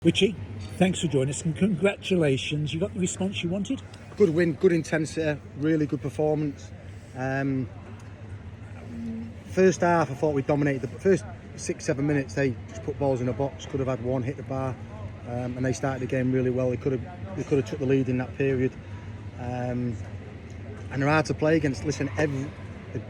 Richie, thanks for joining us and congratulations. You got the response you wanted? Good win, good intensity, really good performance. First half, I thought we dominated. The first 6-7 minutes, they just put balls in a box. Could have had one, hit the bar, and they started the game really well. They could have took the lead in that period. And they're hard to play against. Listen,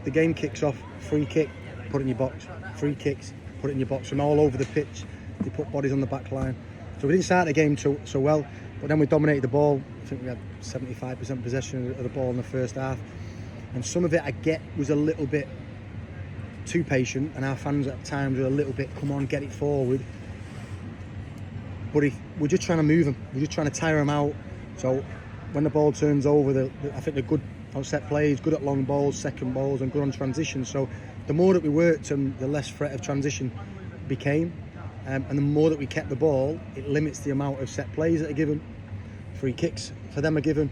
the game kicks off. Free kick, put it in your box. Free kicks, put it in your box. From all over the pitch, they put bodies on the back line. So we didn't start the game so well, but then we dominated the ball. I think we had 75% possession of the ball in the first half. And some of it, I get, was a little bit too patient, and our fans at times were a little bit, come on, get it forward. But we're just trying to move them. We're just trying to tire them out. So when the ball turns over, I think they're good on set plays, good at long balls, second balls, and good on transition. So the more that we worked them, the less threat of transition became. And the more that we kept the ball, it limits the amount of set plays that are given. Free kicks for them are given.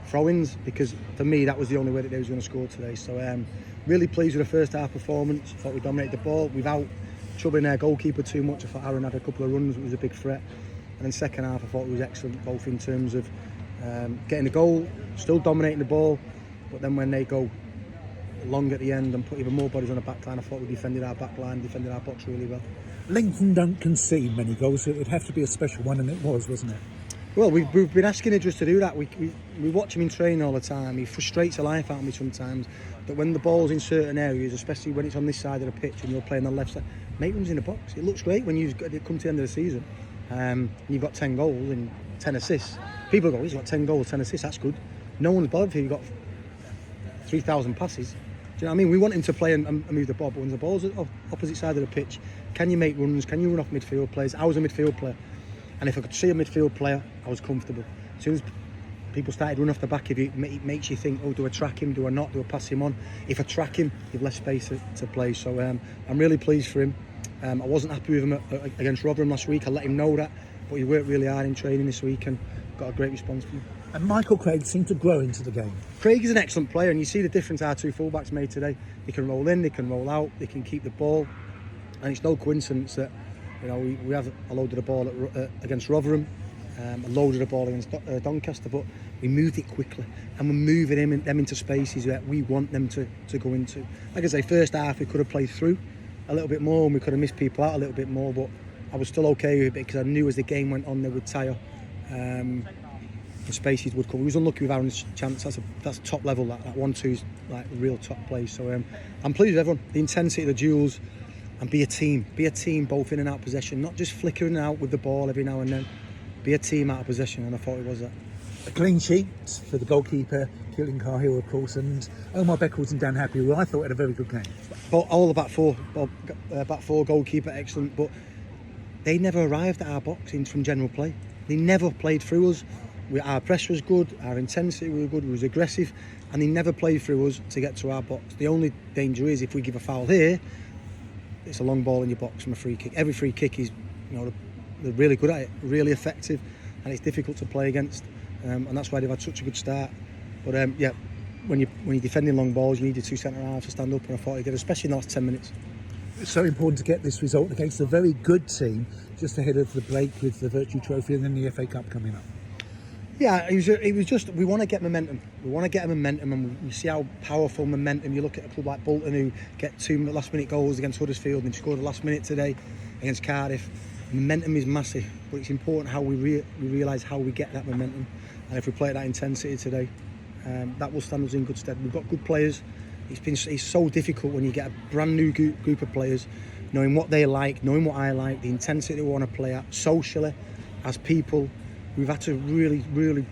Throw-ins, because for me, that was the only way that they was going to score today. So really pleased with the first half performance. I thought we dominated the ball without troubling their goalkeeper too much. I thought Aaron had a couple of runs, it was a big threat. And then second half, I thought it was excellent, both in terms of getting the goal, still dominating the ball, but then when they go long at the end and put even more bodies on the back line, I thought we defended our back line, defended our box really well. Lincoln don't concede many goals, so it would have to be a special one, and it was, wasn't it? Well, we've been asking Idris to do that. We watch him in training all the time. He frustrates the life out of me sometimes. That when the ball's in certain areas, especially when it's on this side of the pitch and you're playing on the left side, make runs in the box. It looks great when you come to the end of the season. And you've got 10 goals and 10 assists. People go, he's got 10 goals, 10 assists, that's good. No one's bothered if you've got 3,000 passes. Do you know what I mean? We want him to play and move the ball, but when the ball's on opposite side of the pitch, can you make runs? Can you run off midfield players? I was a midfield player, and if I could see a midfield player, I was comfortable. As soon as people started running off the back of you, it makes you think, oh, do I track him? Do I not? Do I pass him on? If I track him, you've less space to play. So I'm really pleased for him. I wasn't happy with him against Rotherham last week. I let him know that, but he worked really hard in training this week and got a great response from him. And Michael Craig seemed to grow into the game. Craig is an excellent player, and you see the difference our two fullbacks made today. They can roll in, they can roll out, they can keep the ball, and it's no coincidence that we have a load of the ball against Rotherham, a load of the ball against Doncaster, but we moved it quickly, and we're moving them into spaces that we want them to go into. Like I say, first half we could have played through a little bit more, and we could have missed people out a little bit more, but I was still okay with it because I knew as the game went on they would tire. The spaces would come. We was unlucky with Aaron's chance. That's top level. That 1-2's like real top play. So I'm pleased with everyone. The intensity of the duels, and be a team. Be a team both in and out of possession. Not just flickering out with the ball every now and then. Be a team out of possession, and I thought it was that. A clean sheet for the goalkeeper, Keelan Cahill, of course, and Omar Beckles and Dan Happy, who I thought had a very good game. But all the back four goalkeeper excellent, but they never arrived at our boxing from general play. They never played through us. Our press was good, our intensity was good, we was aggressive, and they never played through us to get to our box. The only danger is if we give a foul here, it's a long ball in your box from a free kick. Every free kick is, they're really good at it, really effective, and it's difficult to play against, and that's why they've had such a good start. But when you're defending long balls, you need your two centre halves to stand up, and I thought they did, especially in the last 10 minutes. It's so important to get this result against a very good team just ahead of the break with the Virtue Trophy and then the FA Cup coming up. Yeah, it was just, we want to get momentum. We want to get a momentum, and we see how powerful momentum. You look at a club like Bolton who get 2 last-minute goals against Huddersfield and scored the last minute today against Cardiff. Momentum is massive, but it's important how we realise how we get that momentum. And if we play at that intensity today, that will stand us in good stead. We've got good players. It's so difficult when you get a brand new group of players, knowing what they like, knowing what I like, the intensity they want to play at, socially, as people. We've had to really, really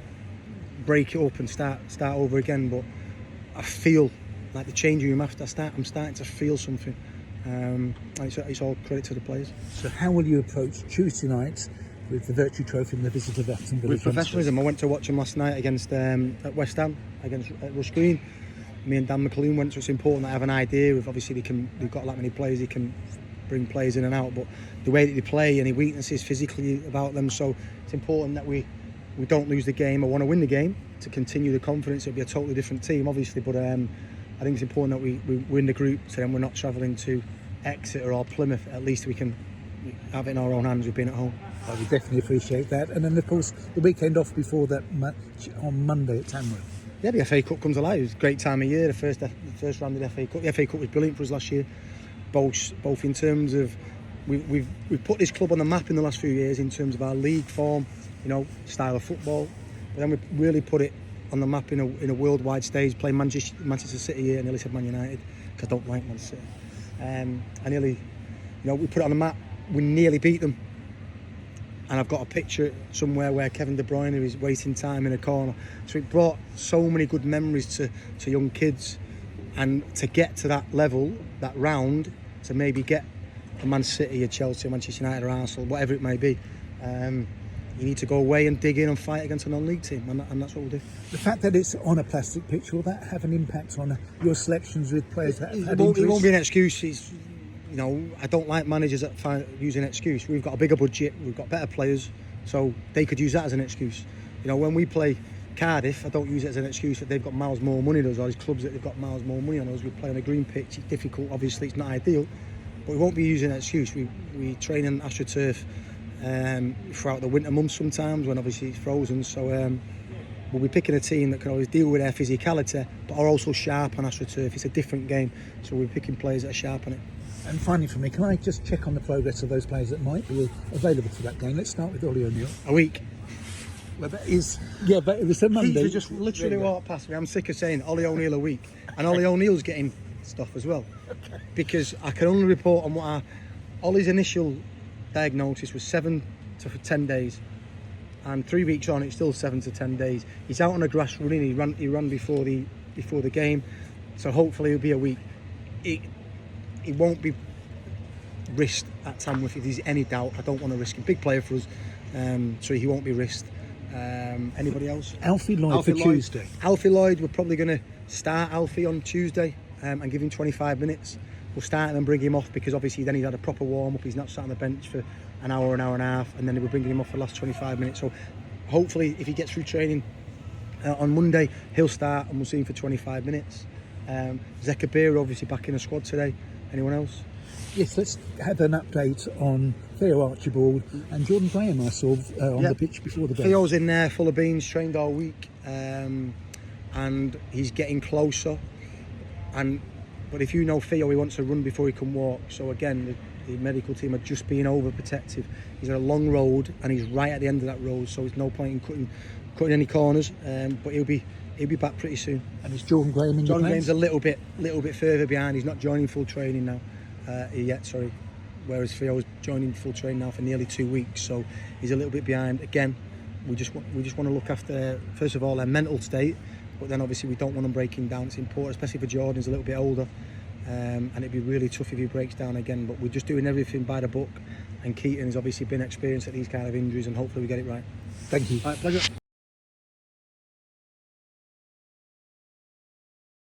break it up and start over again. But I feel like the changing room after I'm starting to feel something. It's all credit to the players. So how will you approach Tuesday night with the Virtue Trophy and the visitor of Everton? With professionalism. I went to watch them last night against at West Ham against Rush Green. Me and Dan McAloon went, so it's important that I have an idea of, obviously they've got that many players, they can bring players in and out, but the way that they play, any weaknesses physically about them, so it's important that we don't lose the game. I want to win the game to continue the confidence. It'll be a totally different team, obviously, but I think it's important that we win the group, so then we're not travelling to Exeter or Plymouth. At least we can have it in our own hands with being at home. I would definitely appreciate that. And then, of course, the weekend off before that match on Monday at Tamworth. Yeah, the FA Cup comes alive. It was a great time of year. The first round of the FA Cup. The FA Cup was brilliant for us last year, both in terms of we've put this club on the map in the last few years in terms of our league form, style of football. But then we really put it on the map in a worldwide stage, playing Manchester City here. I nearly said Man United because I don't like Man City. I nearly, we put it on the map. We nearly beat them. And I've got a picture somewhere where Kevin De Bruyne is wasting time in a corner. So it brought so many good memories to young kids. And to get to that level, that round, to maybe get a Man City, a Chelsea, a Manchester United or Arsenal, whatever it may be, you need to go away and dig in and fight against a non-league team. And that's what we'll do. The fact that it's on a plastic pitch, will that have an impact on your selections with players that have had injuries? It won't be an excuse. I don't like managers that use an excuse. We've got a bigger budget, we've got better players, so they could use that as an excuse. When we play Cardiff, I don't use it as an excuse that they've got miles more money than us, or there's clubs that they've got miles more money on us. We play on a green pitch, it's difficult, obviously it's not ideal, but we won't be using an excuse. We train in AstroTurf throughout the winter months sometimes when obviously it's frozen, so we'll be picking a team that can always deal with their physicality but are also sharp on AstroTurf. It's a different game, so we're picking players that are sharp on it. And finally for me, can I just check on the progress of those players that might be available for that game? Let's start with Ollie O'Neill. A week. Well, that is, yeah, but it was a Monday. He just literally walked past me. I'm sick of saying Ollie O'Neill a week. And Ollie O'Neill's getting stuff as well. Okay. Because I can only report on what Ollie's initial diagnosis was 7 to 10 days. And 3 weeks on, it's still 7 to 10 days. He's out on the grass running. He ran before the game. So hopefully it'll be a week. It won't be risked at Tamworth if there's any doubt. I don't want to risk him. Big player for us, so he won't be risked. Anybody else? Alfie Lloyd for Tuesday. Alfie Lloyd, we're probably going to start Alfie on Tuesday and give him 25 minutes. We'll start and then bring him off because obviously then he's had a proper warm-up. He's not sat on the bench for an hour and a half, and then we're bringing him off for the last 25 minutes. So hopefully if he gets through training on Monday, he'll start and we'll see him for 25 minutes. Zekabir obviously back in the squad today. Anyone else? Yes, let's have an update on Theo Archibald and Jordan Graham. I saw on the pitch before the game. Theo's in there, full of beans, trained all week, and he's getting closer. But if you know Theo, he wants to run before he can walk. So again, the medical team are just being overprotective. He's on a long road, and he's right at the end of that road, so there's no point in cutting any corners. But he'll be back pretty soon. And is Jordan Graham in your plans? Jordan Graham's a little bit further behind. He's not joining full training now yet. Sorry. Whereas Theo's joining full training now for nearly 2 weeks, so he's a little bit behind. Again, we just want to look after first of all their mental state, but then obviously we don't want them breaking down. It's important, especially for Jordan. He's a little bit older, and it'd be really tough if he breaks down again. But we're just doing everything by the book. And Keaton has obviously been experienced at these kind of injuries, and hopefully we get it right. Thank you. All right, pleasure.